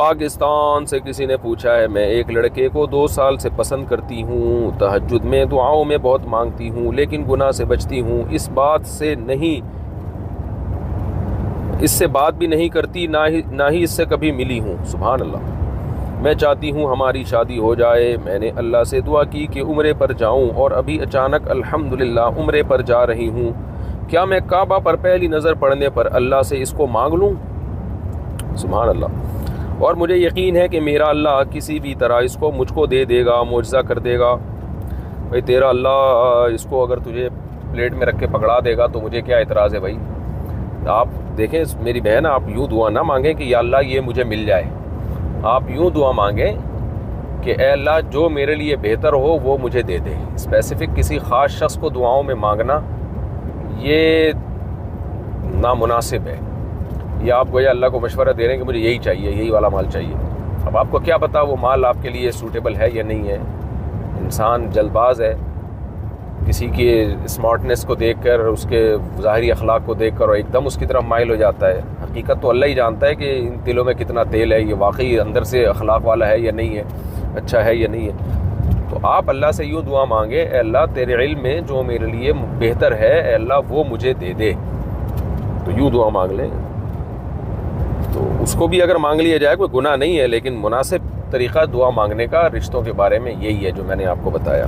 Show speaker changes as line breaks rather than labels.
پاکستان سے کسی نے پوچھا ہے، میں ایک لڑکے کو 2 سال سے پسند کرتی ہوں، تہجد میں دعاؤں میں بہت مانگتی ہوں، لیکن گناہ سے بچتی ہوں، اس سے بات بھی نہیں کرتی، نہ ہی اس سے کبھی ملی ہوں۔ سبحان اللہ۔ میں چاہتی ہوں ہماری شادی ہو جائے۔ میں نے اللہ سے دعا کی کہ عمرے پر جاؤں، اور ابھی اچانک الحمدللہ عمرے پر جا رہی ہوں۔ کیا میں کعبہ پر پہلی نظر پڑنے پر اللہ سے اس کو مانگ لوں؟ سبحان اللہ۔ اور مجھے یقین ہے کہ میرا اللہ کسی بھی طرح اس کو مجھ کو دے دے گا، معجزہ کر دے گا۔ بھائی تیرا اللہ اس کو اگر تجھے پلیٹ میں رکھ کے پکڑا دے گا تو مجھے کیا اعتراض ہے بھائی؟ آپ دیکھیں میری بہن، آپ یوں دعا نہ مانگیں کہ یا اللہ یہ مجھے مل جائے، آپ یوں دعا مانگیں کہ اے اللہ جو میرے لیے بہتر ہو وہ مجھے دے دے۔ اسپیسیفک کسی خاص شخص کو دعاؤں میں مانگنا یہ نامناسب ہے، یا آپ گویا اللہ کو مشورہ دے رہے ہیں کہ مجھے یہی چاہیے، یہی والا مال چاہیے۔ اب آپ کو کیا پتا وہ مال آپ کے لیے سوٹیبل ہے یا نہیں ہے؟ انسان جلد باز ہے، کسی کی اسمارٹنس کو دیکھ کر، اس کے ظاہری اخلاق کو دیکھ کر اور ایک دم اس کی طرف مائل ہو جاتا ہے۔ حقیقت تو اللہ ہی جانتا ہے کہ ان دلوں میں کتنا تیل ہے، یہ واقعی اندر سے اخلاق والا ہے یا نہیں ہے، اچھا ہے یا نہیں ہے۔ تو آپ اللہ سے یوں دعا مانگے، اے اللہ تیرے علم میں جو میرے لیے بہتر ہے، اے اللہ وہ مجھے دے دے۔ تو یوں دعا مانگ لیں، تو اس کو بھی اگر مانگ لیا جائے کوئی گناہ نہیں ہے، لیکن مناسب طریقہ دعا مانگنے کا رشتوں کے بارے میں یہی ہے جو میں نے آپ کو بتایا۔